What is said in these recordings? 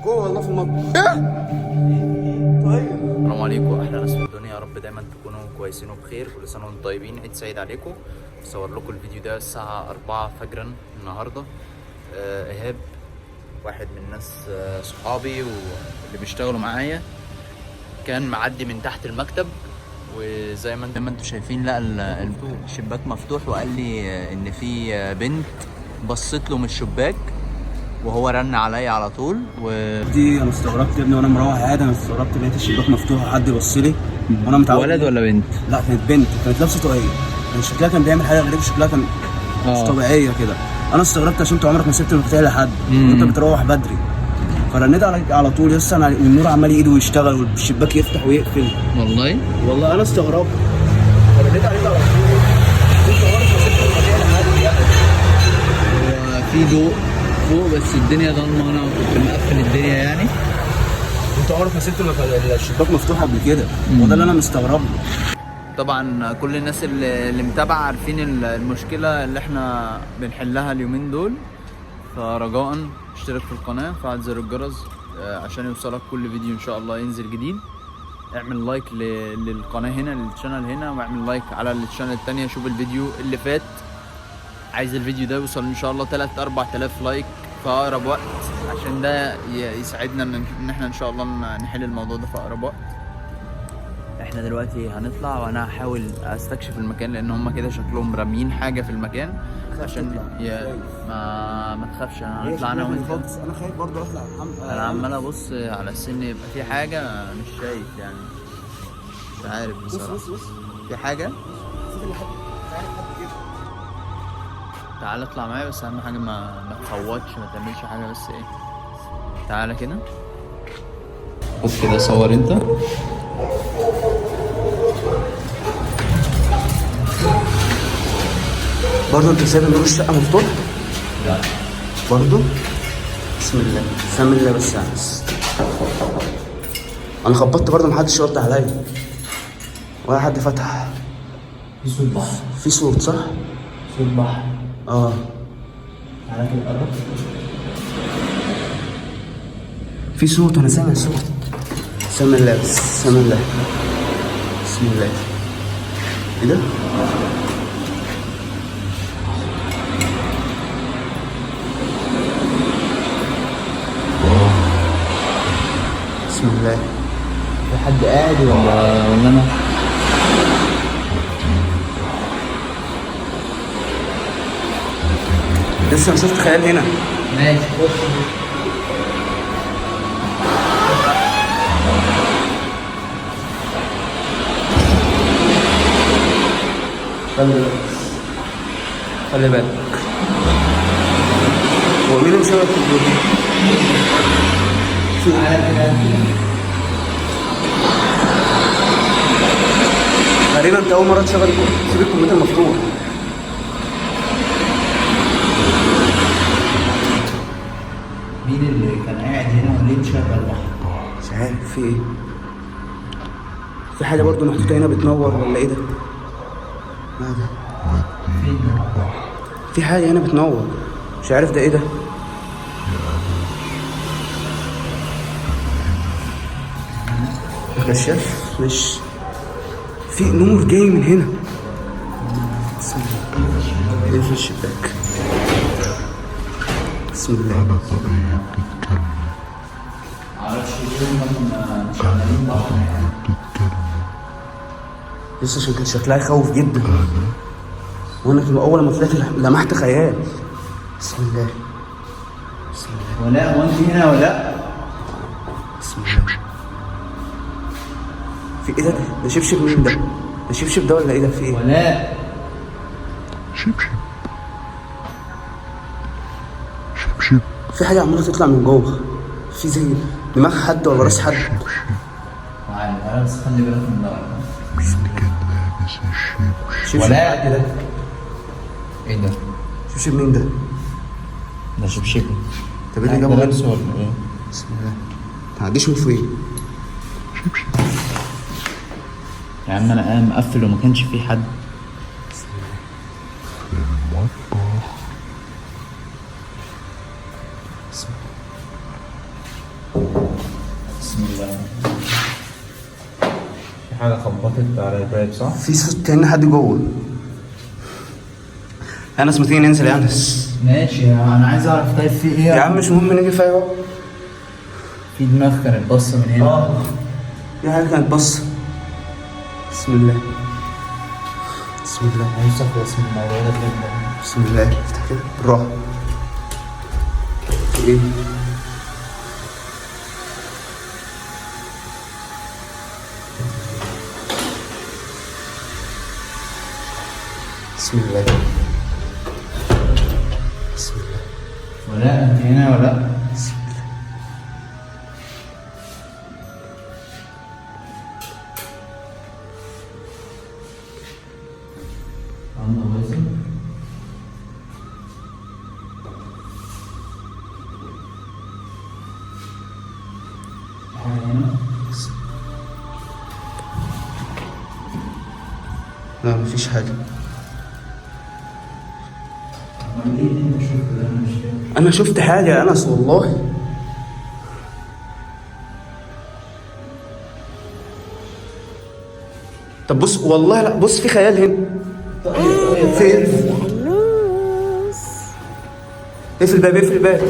جوه والله في المطبخ. طيب السلام عليكم، احلى ناس في الدنيا. يا رب دايما تكونوا كويسين وبخير. كل سنه وانتم طيبين، عيد سعيد عليكم. بصور لكم الفيديو ده الساعه 4 فجرا النهارده. ايهاب واحد من الناس صحابي واللي بيشتغلوا معايا كان معدي من تحت المكتب، وزي ما انتم شايفين لقى الشباك مفتوح، وقال لي ان في بنت بصت له من الشباك وهو رن عليا على طول. دي انا استغربت يا ابني وانا مروح عادي. انا استغربت لقيت الشباك مفتوح وحد يبص لي وانا متعود. ولد ولا بنت؟ لا كانت بنت، كانت لابسه طاقيه. كان شكلها كان بيعمل حاجه غريبه، شكلها كان مش طبيعيه كده. انا استغربت عشان انت عمرك ما سبت المفتاح لحد وانت بتروح بدري. فرنيت على طول يس انا، والنور عمال ايده يشتغل والشباك يفتح ويقفل. والله انا استغربت. فرنيت عليك على طول انت عمرك ما سبت المفتاح لحد يعني. في ضوء فوق بس الدنيا ضلمه، انا كنت مقفل الدنيا يعني. انت عمرك ما سبت الشباك مفتوح قبل كده، وده اللي انا مستغربه. طبعا كل الناس اللي متابعه عارفين المشكله اللي احنا بنحلها اليومين دول. فرجاء اشترك في القناه، فعل زر الجرس عشان يوصلك كل فيديو ان شاء الله ينزل جديد. اعمل لايك للقناه هنا، للشانل هنا، واعمل لايك على الشانل التانية. شوف الفيديو اللي فات. عايز الفيديو ده يوصل ان شاء الله 3-4 آلاف لايك في اقرب وقت، عشان ده يساعدنا ان احنا ان شاء الله نحل الموضوع ده في اقرب وقت. احنا دلوقتي هنطلع وانا هحاول استكشف المكان، لان هم كده شكلهم راميين حاجه في المكان. عشان ما تخافش، انا هنطلع انا وانت. انا خايف برضه اطلع. انا عمال ابص على السن يبقى في حاجه، مش شايف يعني، مش عارف بصراحه. بص في حاجه. تعالى اطلع معايا، بس اهم حاجه ما تفوتش، ما تعملش حاجه، بس ايه. تعالى كده، خد كده صور انت. برضه انت سايب نور الشقه مفتوح؟ لا برضه. بسم الله بسم الله. بس انا خبطت برضه محدش رد عليا ولا حد فتح. في صوت بحر. في صوت صح؟ صوت بحر. اه تعالى كده قرب. في صوت، انا سامع صوت. بسم الله بسم الله بسم الله. ايه ده؟ بسم الله. في حد قاعد ولا انا؟ لسه انا شفت خيال هنا. ماشي خش. خلي بالك. هو مين اللي مشغل الكمبيوتر؟ غريبة انت اول مرة تشغل تسيب الكمبيوتر مفتوح. مين اللي كان قاعد هنا وليه مشغل بحر؟ مش عارف في ايه. في حاجة برضه محطوطة هنا بتنور ولا ايه ده؟ ما ده؟ في حاجة هنا بتنور، مش عارف ده ايه ده؟ كشاف مش في نور جاي من هنا. بسم الله. ايه في الشباك؟ بسم الله. معرفش ليه هم شغالين بحر. لسه عشان كان شكلها يخوف جدا، وانا في اول ما طلعت لمحت خيال. بسم الله بسم الله. ولاء، هو انت هنا ولاء؟ بسم الله. في ايه ده؟ ده شبشب مين ده؟ ده شبشب ده ولا ايه ده؟ في ايه؟ ولاء. شبشب. في حاجة عمالة تطلع من جوه، في زي دماغ حد ولا راس حد. تعالى بس خلي بالك من النار. كان لابس الشبشب. شبشب ولاء. ده. ايه ده؟ شبشب مين ده؟ ده شبشبي. طب ايه اللي جابه هنا؟ لابسه ولا ايه؟ بسم الله. تعديش من فوقيه. يا عم انا قايم مقفل وما كانش في حد. المطبخ. بسم الله. في حاجة خبطت على الباب صح؟ في صوت كأن حد جوه. انس ما تيجي ننزل يا انس؟ ماشي، انا عايز اعرف طيب في ايه يا عم مش مهم نيجي في اي وقت. في دماغ كانت باصة من هنا. في حاجة كانت باصة. بسم الله. بسم الله. عايز اخلص من الموضوع ده جدا. بسم الله. افتح كده بالراحة. في ايه؟ بسم الله. بسم الله. ولا انت هنا ولا؟ بسم الله. عندنا بايظة. حاجة هنا؟ لا مفيش حاجة. امال ايه اللي انت شفته ده؟ انا مش فاهم. أنا شفت حاجة يا أنس والله. طب بص والله، لا بص في خيال هنا. فين؟ اقفل الباب، اقفل الباب.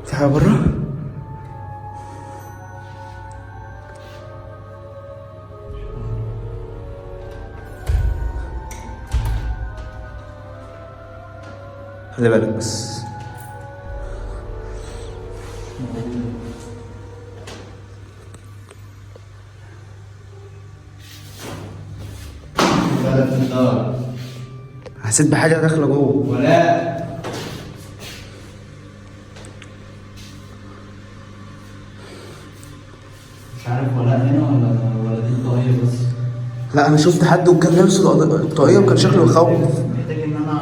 في حاجة برا؟ خلي بالك بس. بالك في الدار. حسيت بحاجة داخلة جوه. ولا مش عارف ولا هنا ولا دي الطاقية بس. لا أنا شفت حد وكان لابس الطاقية وكان شكله يخوف. محتاج ان انا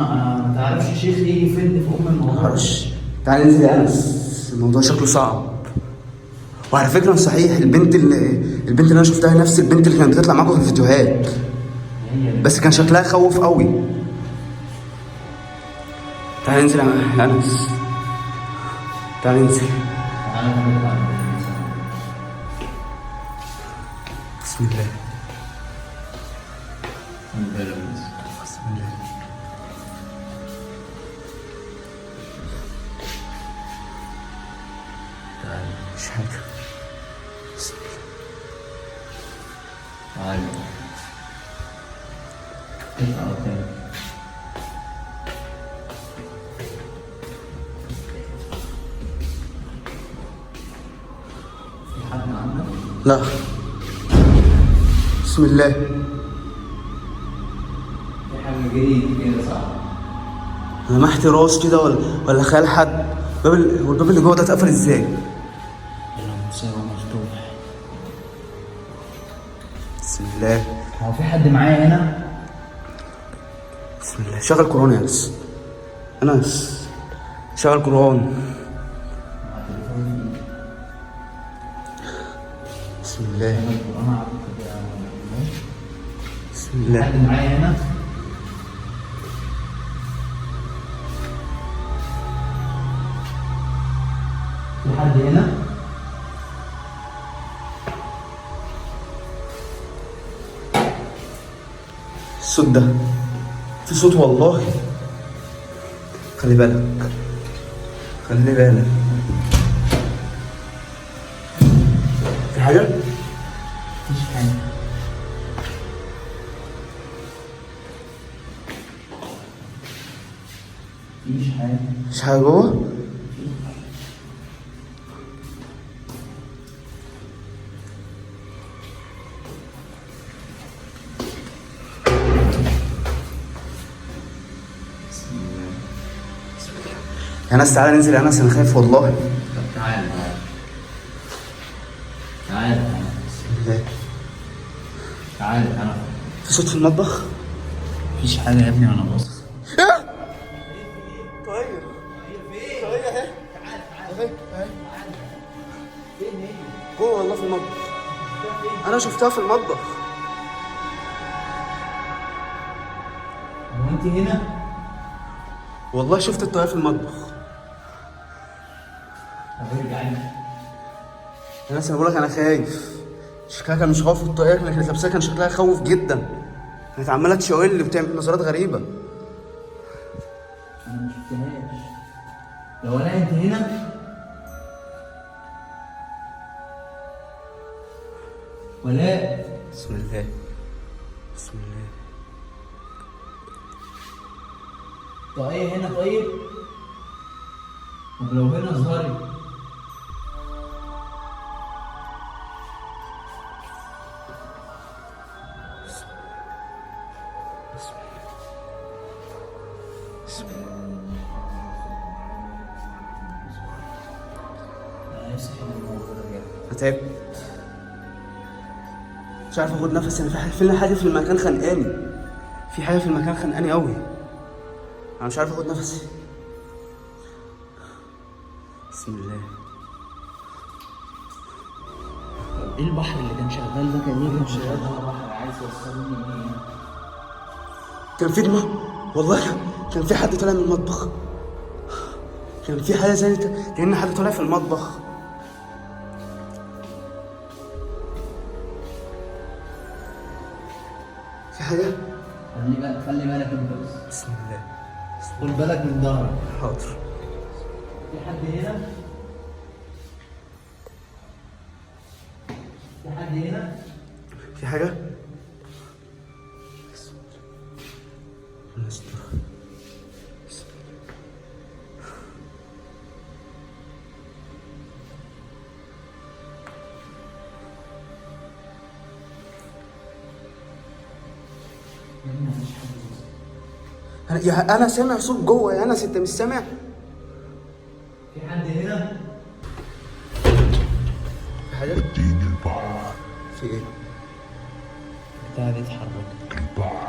ما تعرفش شيخ يجي يفيدني في الموضوع. معرفش. تعالى ننزل يا أنس، الموضوع شكله صعب. وعلى فكرة صحيح البنت اللي أنا شفتها نفس البنت اللي كانت بتطلع معاكم في الفيديوهات، بس كان شكلها خوف قوي. تعالى ننزل يا أنس، تعالى ننزل. بسم الله. بسم الله. مش حاجة. بسم الله. تعالى. اطلع تاني. في حد عندك؟ لا. بسم الله. في حاجة جديدة كده صح؟ انا محتي راس كده ولا خيال حد. والباب اللي جوه ده اتقفل ازاي؟ المساوي مفتوح. بسم الله. هو في حد معايا هنا؟ بسم الله. شغل قرآن يا انس. انس شغل قرآن. بسم الله. بسم الله. حد معايا هنا؟ في حد هنا؟ الصوت ده، في صوت والله. خلي بالك، خلي بالك. في حاجة؟ مفيش حاجة. مفيش حاجة. مش حاجة جوه؟ يا ناس تعالى ننزل يا ناس، انا خايف والله. طب تعالى تعالى. بسم الله. تعالى تعالى. في صوت في المطبخ؟ مفيش حاجة يا ابني وانا باصص. فين هي؟ جوه والله في المطبخ. انا شفتها في المطبخ. هو انت هنا؟ والله شفت الطاقية في المطبخ. طب ارجعي. انا بقول لك انا خايف. شكلها كان مش خوف الطاقية اللي كانت لابساها، كان شكلها خوف جدا. كانت عمالة تشاور لي وبتعمل نظرات غريبة. انا ما شفتهاش. لو انا انت هنا ولا بسم الله بسم الله. طاقية هنا طيب؟ طب لو هنا ظهري انا تعبت، مش عارف اخد نفسي. انا في حاجه في المكان خانقاني، في حاجه في المكان خانقاني قوي. انا مش عارف اخد نفسي. بسم الله. ايه البحر اللي كان شغال ده؟ كان شغال ده بحر عايز يوصلني ايه؟ كان في دماغ والله. كان في حد طالع من المطبخ. كان في حاجه زي كأن حد طالع في المطبخ. في حاجه. خلي بالك انت بس. بسم الله. خد بالك من ظهرك. حاضر. في حد هنا؟ في حد هنا؟ في حاجه. نستر. انا سامع صوت جوه يا انس، انت مش سامع؟ في حد هنا؟ في حاجه. وديني البحر. في ايه؟ بتاع دي اتحرك. البحر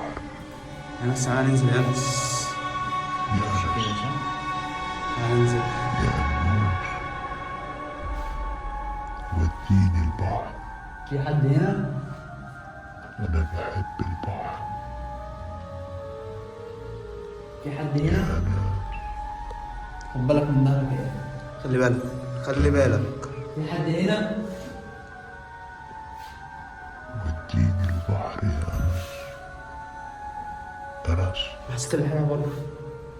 يا انس تعالى ننزل يا انس. يا أنس تعالى ننزل. يا نور. وديني البحر. في حد هنا؟ أنا بحب البحر. في حد هنا؟ يا ناس خد بالك من ظهرك ايه؟ خلي بالك خلي بالك. في حد هنا؟ وديني البحر يا أنس. أنس حسيت ان حاجه بره.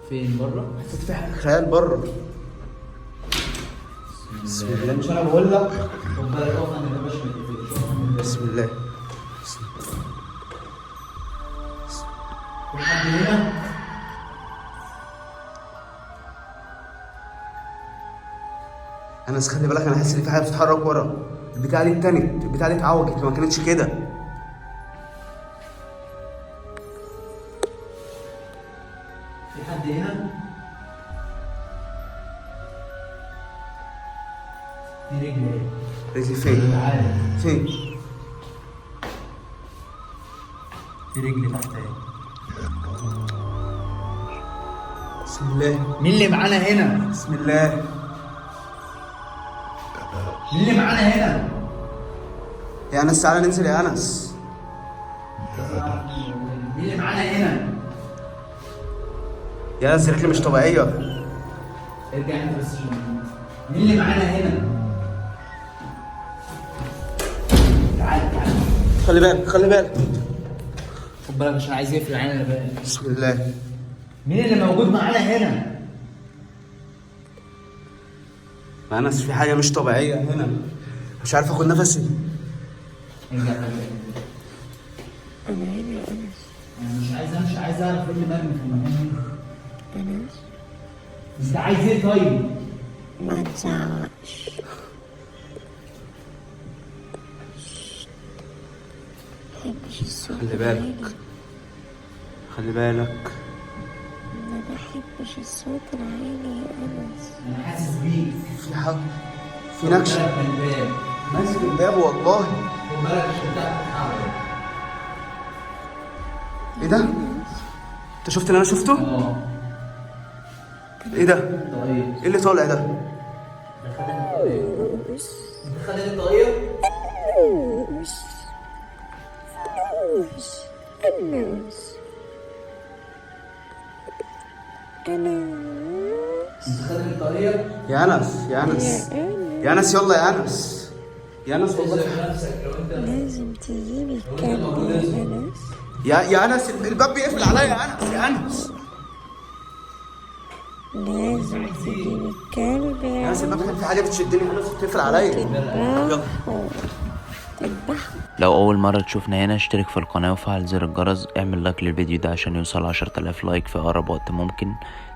فين بره؟ حسيت في حاجه خيال بره. بسم الله. مش انا بقول لك. خد بالك اقف عند الباب عشان ما تقفلش. بسم الله. في حد هنا؟ انس خلي بالك، انا حاسس ان في حاجه بتتحرك ورا. البتاعه دي اتنت، البتاعه دي اتعوجت، ما كانتش كده. في حد هنا؟ في رجل اهي. رجلي فين؟ تعالى. فين؟ في رجل تحت اهي. بسم الله. مين اللي معانا هنا؟ بسم الله. مين اللي معانا هنا؟ يا انس تعالى ننزل يا انس. مين اللي معانا هنا؟ يا انس رجلي مش طبيعيه. ارجع انت بس عشان مين اللي معانا هنا؟ تعال تعال. خلي بالك خلي بالك. خد بالك عشان عايز يقفل علينا الباب. بسم الله. مين اللي موجود معانا هنا؟ يا انس في حاجه مش طبيعيه هنا، مش عارف اخد نفسي. ارجع انا هنا يا انس. انا مش عايز اعرف ايه اللي مرمي في المكان هنا. انس انت عايز ايه طيب؟ ما تزعقش. محبش الصوت خلي بالك خلي بالك. ما بحبش الصوت العالي يا انس. انا حاسس بيك. في حاجه، في نكشه. خد بالك من الباب. ماسك الباب والله. خد بالك عشان تعرف تتحرك. ايه ده؟ انت شفت اللي انا شفته؟ اه ايه ده؟ طيب ايه اللي طالع ده؟ ده خد خليني اتغير. خليني اتغير. يا انس يا انس يا انس يلا يا انس يا انس والله لازم تجيب الكلب يا أنس. يا انس الباب بيقفل عليا يا انس يا انس لازم تجيب الكلب يا يا انس الباب كان في حاجه بتشدني يا انس بتقفل عليا. يلا. تذبحه. لو أول مرة تشوفنا هنا اشترك في القناة وفعل زر الجرس، اعمل لايك للفيديو ده عشان يوصل 10,000 لايك في أقرب وقت ممكن.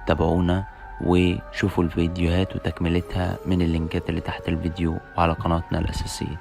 تابعونا وشوفوا الفيديوهات وتكملتها من اللينكات اللي تحت الفيديو وعلى قناتنا الأساسية.